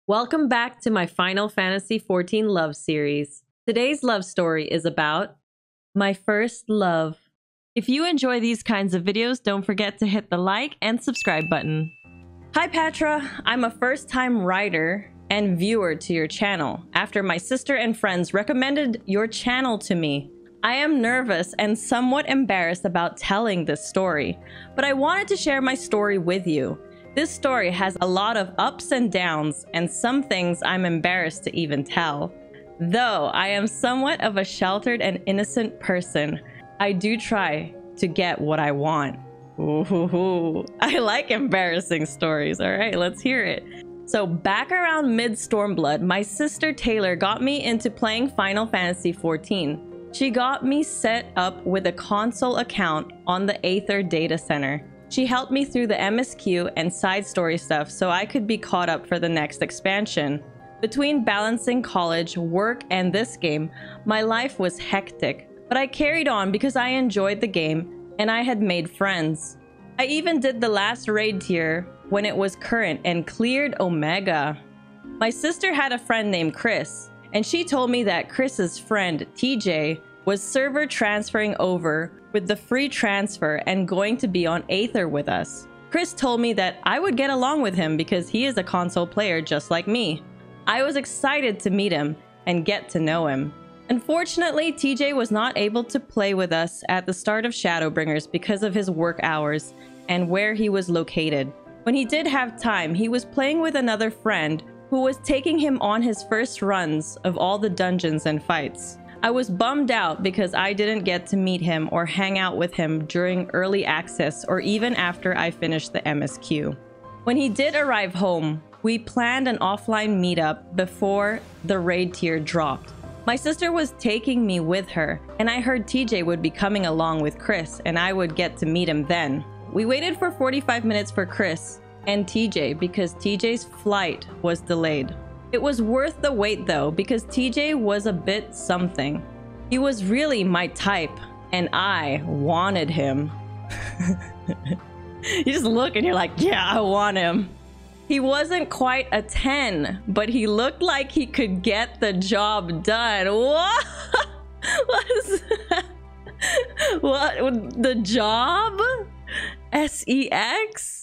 Welcome back to my Final Fantasy XIV love series. Today's love story is about my first love. If you enjoy these kinds of videos, don't forget to hit the like and subscribe button. Hi Pathra, I'm a first-time writer and viewer to your channel after my sister and friends recommended your channel to me. I am nervous and somewhat embarrassed about telling this story, but I wanted to share my story with you. This story has a lot of ups and downs, and some things I'm embarrassed to even tell. Though I am somewhat of a sheltered and innocent person, I do try to get what I want. Ooh, I like embarrassing stories. All right, let's hear it. So back around mid-Stormblood, my sister Taylor got me into playing Final Fantasy XIV. She got me set up with a console account on the Aether data center. She helped me through the MSQ and side story stuff so I could be caught up for the next expansion. Between balancing college, work, and this game, my life was hectic, but I carried on because I enjoyed the game and I had made friends. I even did the last raid tier when it was current and cleared Omega. My sister had a friend named Chris, and she told me that Chris's friend, TJ, was server transferring over with the free transfer and going to be on Aether with us. Chris told me that I would get along with him because he is a console player just like me. I was excited to meet him and get to know him. Unfortunately, TJ was not able to play with us at the start of Shadowbringers because of his work hours and where he was located. When he did have time, he was playing with another friend who was taking him on his first runs of all the dungeons and fights. I was bummed out because I didn't get to meet him or hang out with him during early access or even after I finished the MSQ. When he did arrive home, we planned an offline meetup before the raid tier dropped. My sister was taking me with her, and I heard TJ would be coming along with Chris and I would get to meet him then. We waited for 45 minutes for Chris and TJ because TJ's flight was delayed. It was worth the wait though, because TJ was a bit something. He was really my type, and I wanted him. You just look and you're like, yeah, I want him. He wasn't quite a 10, but he looked like he could get the job done. What? What is that? What? The job? SEX?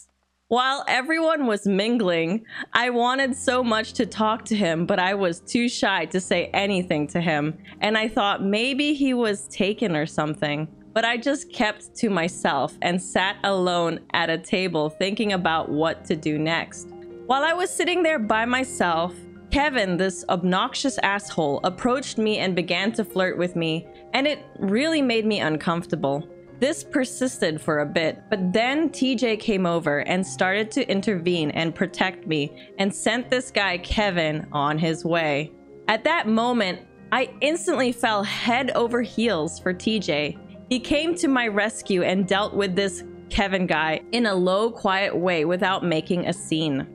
While everyone was mingling, I wanted so much to talk to him, but I was too shy to say anything to him, and I thought maybe he was taken or something. But I just kept to myself and sat alone at a table thinking about what to do next. While I was sitting there by myself, Kevin, this obnoxious asshole, approached me and began to flirt with me, and it really made me uncomfortable. This persisted for a bit, but then TJ came over and started to intervene and protect me and sent this guy Kevin on his way. At that moment, I instantly fell head over heels for TJ. He came to my rescue and dealt with this Kevin guy in a low, quiet way without making a scene.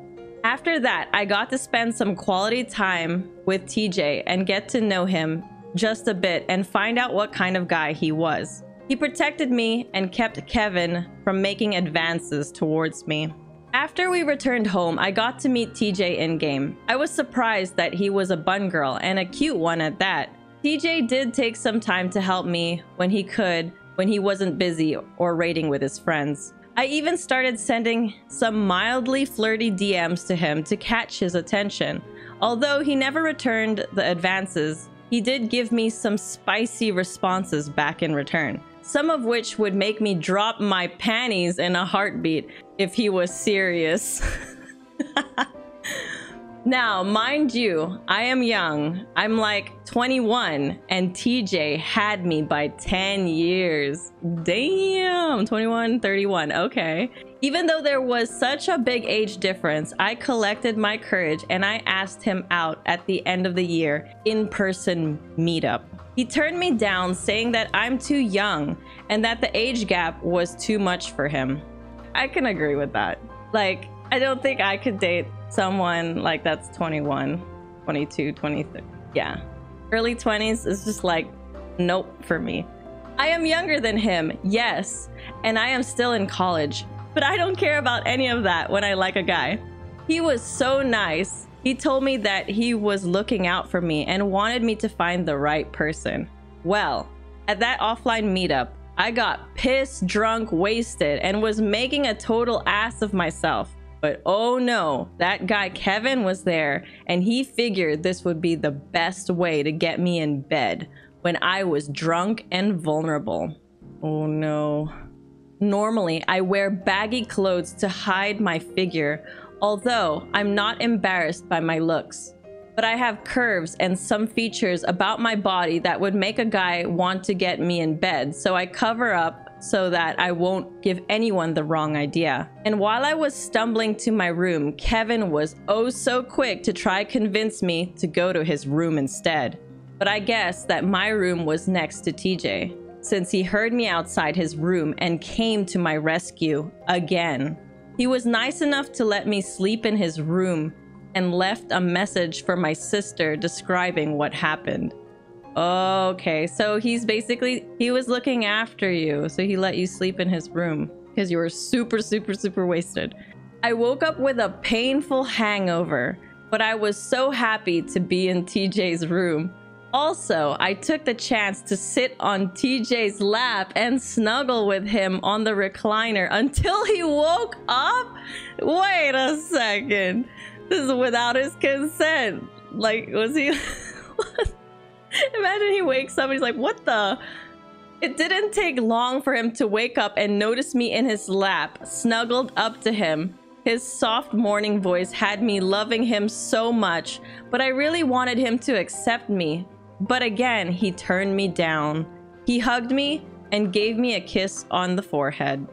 After that, I got to spend some quality time with TJ and get to know him just a bit and find out what kind of guy he was. He protected me and kept Kevin from making advances towards me. After we returned home, I got to meet TJ in-game. I was surprised that he was a bun girl, and a cute one at that. TJ did take some time to help me when he could, when he wasn't busy or raiding with his friends. I even started sending some mildly flirty DMs to him to catch his attention. Although he never returned the advances, he did give me some spicy responses back in return. Some of which would make me drop my panties in a heartbeat if he was serious. Now, mind you, I am young. I'm like 21, and TJ had me by 10 years. Damn, 21, 31, okay. Even though there was such a big age difference, I collected my courage and I asked him out at the end of the year in-person meetup. He turned me down, saying that I'm too young and that the age gap was too much for him. I can agree with that. Like, I don't think I could date someone like that's 21, 22, 23. Yeah. Early 20s is just like, nope for me. I am younger than him, yes, and I am still in college, but I don't care about any of that when I like a guy. He was so nice He told me that he was looking out for me and wanted me to find the right person. Well, at that offline meetup, I got pissed, drunk, wasted, and was making a total ass of myself. But oh no, that guy Kevin was there, and he figured this would be the best way to get me in bed when I was drunk and vulnerable. Oh no. Normally, I wear baggy clothes to hide my figure, although I'm not embarrassed by my looks. But I have curves and some features about my body that would make a guy want to get me in bed, so I cover up so that I won't give anyone the wrong idea. And while I was stumbling to my room, Kevin was oh so quick to try convince me to go to his room instead. But I guess that my room was next to TJ, since he heard me outside his room and came to my rescue again. He was nice enough to let me sleep in his room and left a message for my sister describing what happened. Okay, so he was looking after you, so he let you sleep in his room because you were super wasted. I woke up with a painful hangover, but I was so happy to be in TJ's room. Also, I took the chance to sit on TJ's lap and snuggle with him on the recliner until he woke up? Wait a second. This is without his consent. Like, was he... Imagine he wakes up and he's like, what the? It didn't take long for him to wake up and notice me in his lap, snuggled up to him. His soft morning voice had me loving him so much, but I really wanted him to accept me. But again, he turned me down. He hugged me and gave me a kiss on the forehead.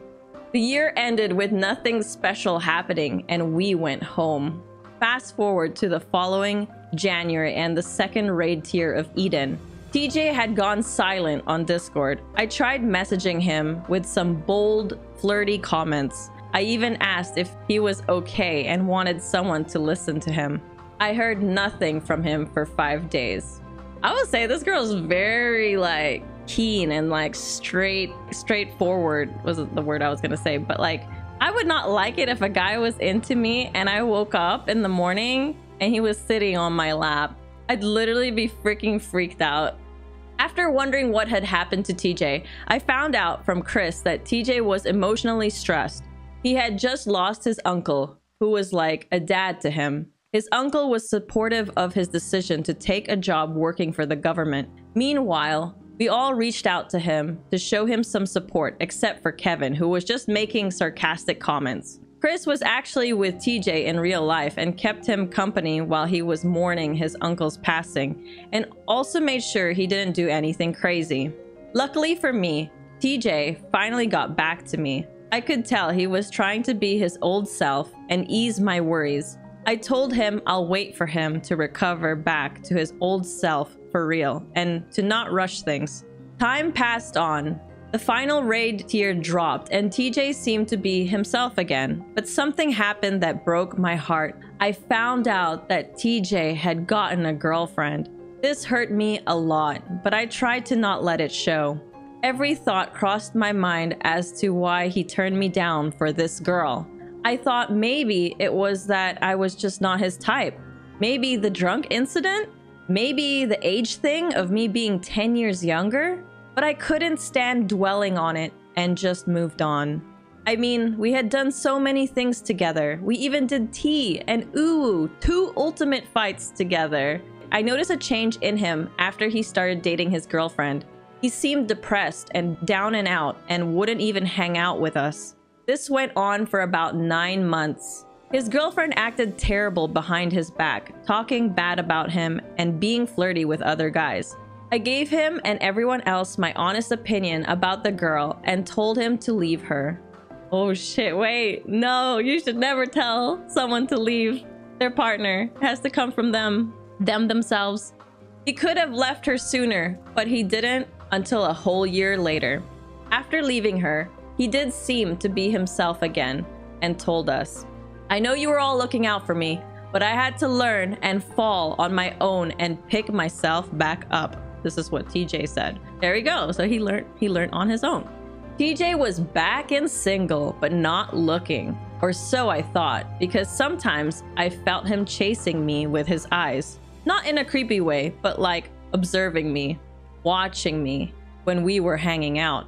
The year ended with nothing special happening, and we went home. Fast forward to the following January and the second raid tier of Eden. TJ had gone silent on Discord. I tried messaging him with some bold, flirty comments. I even asked if he was okay and wanted someone to listen to him. I heard nothing from him for 5 days. I would say this girl's very like keen and like straightforward was the word I was gonna say, but like I would not like it if a guy was into me and I woke up in the morning and he was sitting on my lap. I'd literally be freaking freaked out. After wondering what had happened to TJ, I found out from Chris that TJ was emotionally stressed. He had just lost his uncle, who was like a dad to him. His uncle was supportive of his decision to take a job working for the government. Meanwhile, we all reached out to him to show him some support, except for Kevin, who was just making sarcastic comments. Chris was actually with TJ in real life and kept him company while he was mourning his uncle's passing, and also made sure he didn't do anything crazy. Luckily for me, TJ finally got back to me. I could tell he was trying to be his old self and ease my worries. I told him I'll wait for him to recover back to his old self for real and to not rush things. Time passed on. The final raid tier dropped and TJ seemed to be himself again, but something happened that broke my heart. I found out that TJ had gotten a girlfriend. This hurt me a lot, but I tried to not let it show. Every thought crossed my mind as to why he turned me down for this girl. I thought maybe it was that I was just not his type. Maybe the drunk incident? Maybe the age thing of me being 10 years younger? But I couldn't stand dwelling on it and just moved on. I mean, we had done so many things together. We even did tea and ooh, 2 ultimate fights together. I noticed a change in him after he started dating his girlfriend. He seemed depressed and down and out and wouldn't even hang out with us. This went on for about 9 months. His girlfriend acted terrible behind his back, talking bad about him and being flirty with other guys. I gave him and everyone else my honest opinion about the girl and told him to leave her. Oh shit, wait, no, you should never tell someone to leave their partner. It has to come from them themselves. He could have left her sooner, but he didn't until a whole year later. After leaving her, he did seem to be himself again and told us, "I know you were all looking out for me, but I had to learn and fall on my own and pick myself back up." This is what TJ said. There you go. So he learned on his own. TJ was back and single, but not looking. Or so I thought, because sometimes I felt him chasing me with his eyes. Not in a creepy way, but like observing me, watching me when we were hanging out.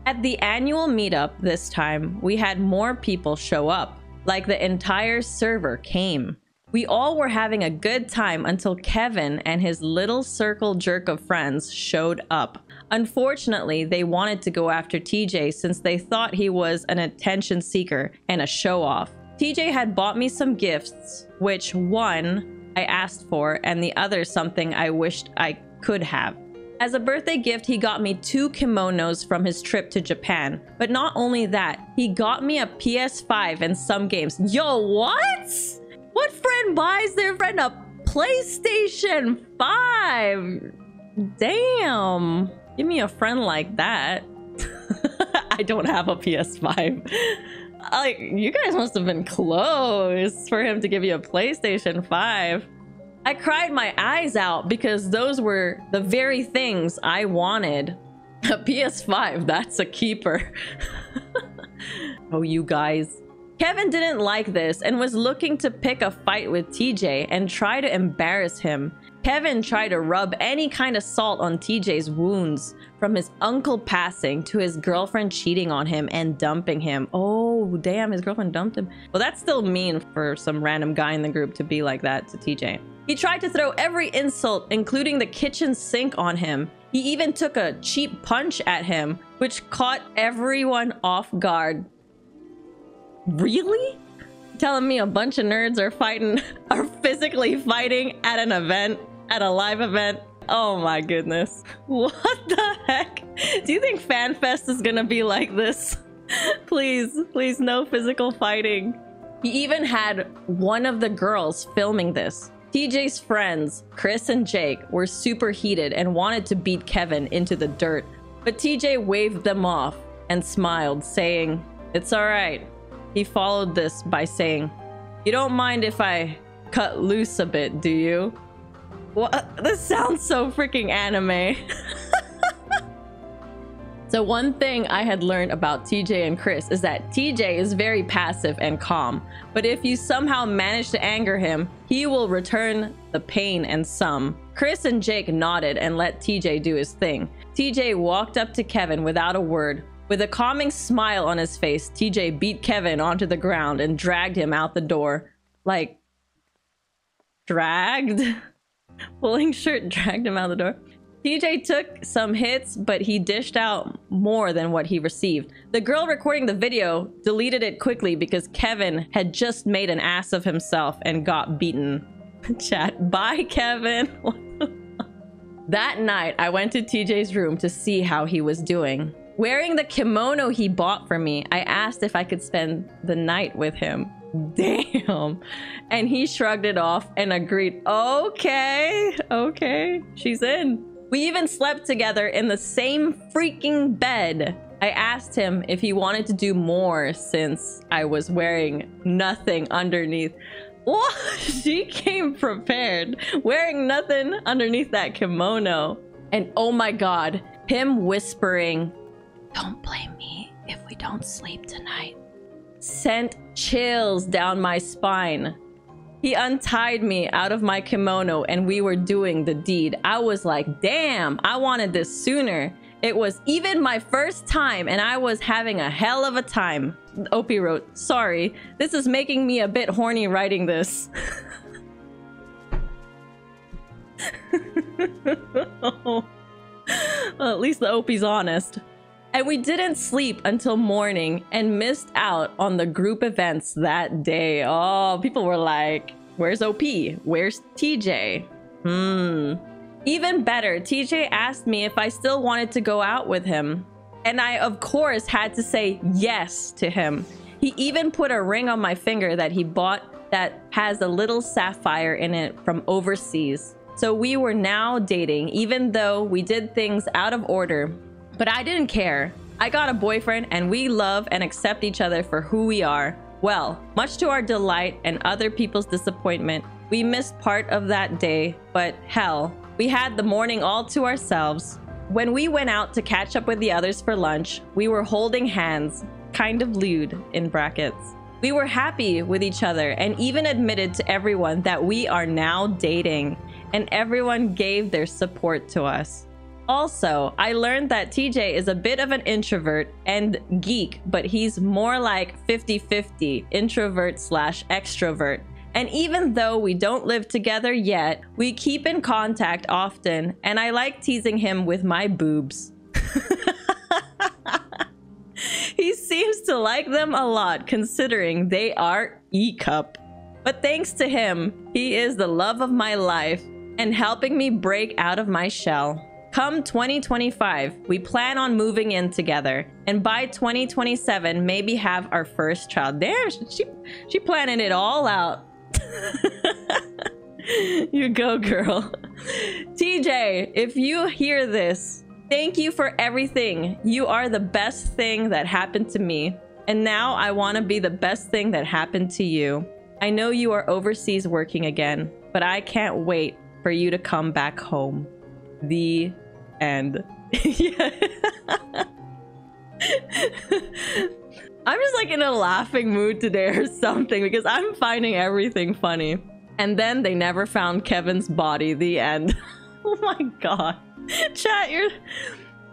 At the annual meetup this time, we had more people show up. Like the entire server came. We all were having a good time until Kevin and his little circle jerk of friends showed up. Unfortunately, they wanted to go after TJ since they thought he was an attention seeker and a show-off. TJ had bought me some gifts, which one I asked for and the other something I wished I could have. As a birthday gift, he got me 2 kimonos from his trip to Japan. But not only that, he got me a PS5 and some games. Yo, what? What friend buys their friend a PlayStation 5? Damn. Give me a friend like that. I don't have a PS5. Like, you guys must have been close for him to give you a PlayStation 5. I cried my eyes out because those were the very things I wanted. A PS5, that's a keeper. Oh, you guys. Kevin didn't like this and was looking to pick a fight with TJ and try to embarrass him. Kevin tried to rub any kind of salt on TJ's wounds, from his uncle passing to his girlfriend cheating on him and dumping him. Oh, damn, his girlfriend dumped him. Well, that's still mean for some random guy in the group to be like that to TJ. He tried to throw every insult, including the kitchen sink, on him. He even took a cheap punch at him, which caught everyone off guard. Really? Telling me a bunch of nerds are physically fighting at an event, at a live event? Oh my goodness. What the heck? Do you think FanFest is gonna be like this? Please, please, no physical fighting. He even had one of the girls filming this. TJ's friends, Chris and Jake, were super heated and wanted to beat Kevin into the dirt. But TJ waved them off and smiled, saying, "It's alright." He followed this by saying, "You don't mind if I cut loose a bit, do you?" What? This sounds so freaking anime. So one thing I had learned about TJ and Chris is that TJ is very passive and calm, but if you somehow manage to anger him, he will return the pain and some. Chris and Jake nodded and let TJ do his thing. TJ walked up to Kevin without a word. With a calming smile on his face, TJ beat Kevin onto the ground and dragged him out the door. Like, dragged? Pulling shirt dragged him out the door. TJ took some hits, but he dished out more than what he received. The girl recording the video deleted it quickly because Kevin had just made an ass of himself and got beaten. Chat, bye Kevin. That night, I went to TJ's room to see how he was doing. Wearing the kimono he bought for me, I asked if I could spend the night with him. Damn. And he shrugged it off and agreed. Okay, okay, she's in. We even slept together in the same freaking bed. I asked him if he wanted to do more since I was wearing nothing underneath. What? She came prepared, wearing nothing underneath that kimono. And oh my god, him whispering, "Don't blame me if we don't sleep tonight," sent chills down my spine. He untied me out of my kimono and we were doing the deed. I was like, damn, I wanted this sooner. It was even my first time and I was having a hell of a time. OP wrote, "Sorry, this is making me a bit horny writing this." Well, at least the OP's honest. And we didn't sleep until morning and missed out on the group events that day. Oh, people were like, "Where's OP? Where's TJ?" Even better, TJ asked me if I still wanted to go out with him. And I, of course, had to say yes to him. He even put a ring on my finger that he bought that has a little sapphire in it from overseas. So we were now dating, even though we did things out of order. But I didn't care. I got a boyfriend and we love and accept each other for who we are. Well, much to our delight and other people's disappointment, we missed part of that day, but hell, we had the morning all to ourselves. When we went out to catch up with the others for lunch, we were holding hands, kind of lewd in brackets. We were happy with each other and even admitted to everyone that we are now dating, and everyone gave their support to us. Also, I learned that TJ is a bit of an introvert and geek, but he's more like 50-50 introvert slash extrovert. And even though we don't live together yet, we keep in contact often, and I like teasing him with my boobs. He seems to like them a lot, considering they are E-cup. But thanks to him, he is the love of my life and helping me break out of my shell. Come 2025, we plan on moving in together, and by 2027, maybe have our first child. Damn, she planning it all out. You go, girl. TJ, if you hear this, thank you for everything. You are the best thing that happened to me, and now I want to be the best thing that happened to you. I know you are overseas working again, but I can't wait for you to come back home. The end. Yeah. I'm just like in a laughing mood today or something because I'm finding everything funny. And then they never found Kevin's body. The end. Oh my god. Chat, you're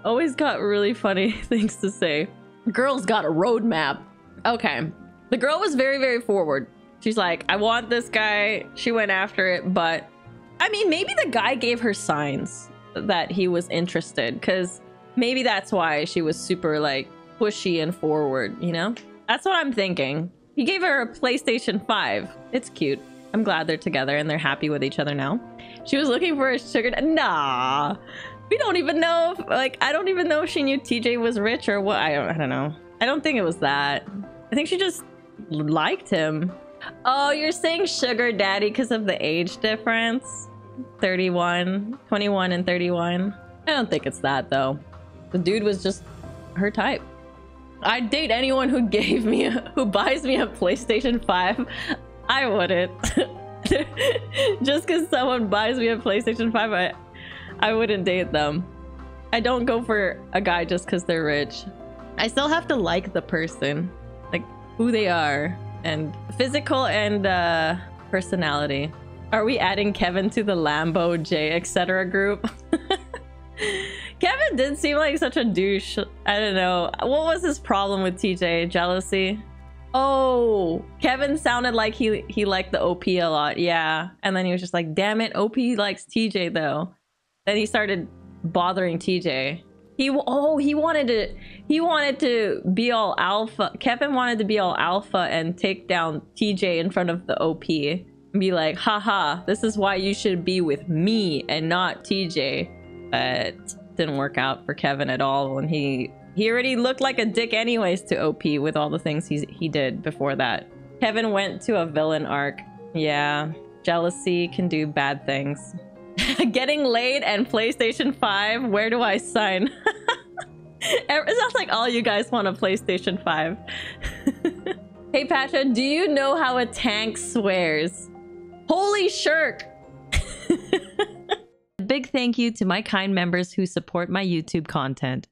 always got really funny things to say. Girl's got a roadmap. Okay. The girl was very, very forward. She's like, I want this guy. She went after it, but I mean, maybe the guy gave her signs that he was interested, because maybe that's why she was super like pushy and forward, you know? That's what I'm thinking. He gave her a PlayStation 5. It's cute. I'm glad they're together and they're happy with each other now. She was looking for a sugar nah. We don't even know if, like, I don't even know if she knew TJ was rich or what. I don't know. I don't think it was that. I think she just liked him. Oh, you're saying sugar daddy because of the age difference? 21 and 31. I don't think it's that though. The dude was just her type. I'd date anyone who who buys me a PlayStation 5. I wouldn't. Just because someone buys me a PlayStation 5, I wouldn't date them. I don't go for a guy just because they're rich. I still have to like the person, like who they are, and physical and personality. Are we adding Kevin to the Lambo J etc. group? Kevin did seem like such a douche. I don't know. What was his problem with TJ? Jealousy? Oh, Kevin sounded like he liked the OP a lot. Yeah. And then he was just like, damn it, OP likes TJ though. Then he started bothering TJ. He wanted to be all alpha. Kevin wanted to be all alpha and take down TJ in front of the OP. And be like, haha, this is why you should be with me and not TJ. But didn't work out for Kevin at all. And he already looked like a dick anyways to OP with all the things he did before that. Kevin went to a villain arc. Yeah, jealousy can do bad things. Getting laid and PlayStation 5, where do I sign? It sounds like all you guys want a PlayStation 5. Hey Pathra, do you know how a tank swears? Holy shirk! A big thank you to my kind members who support my YouTube content.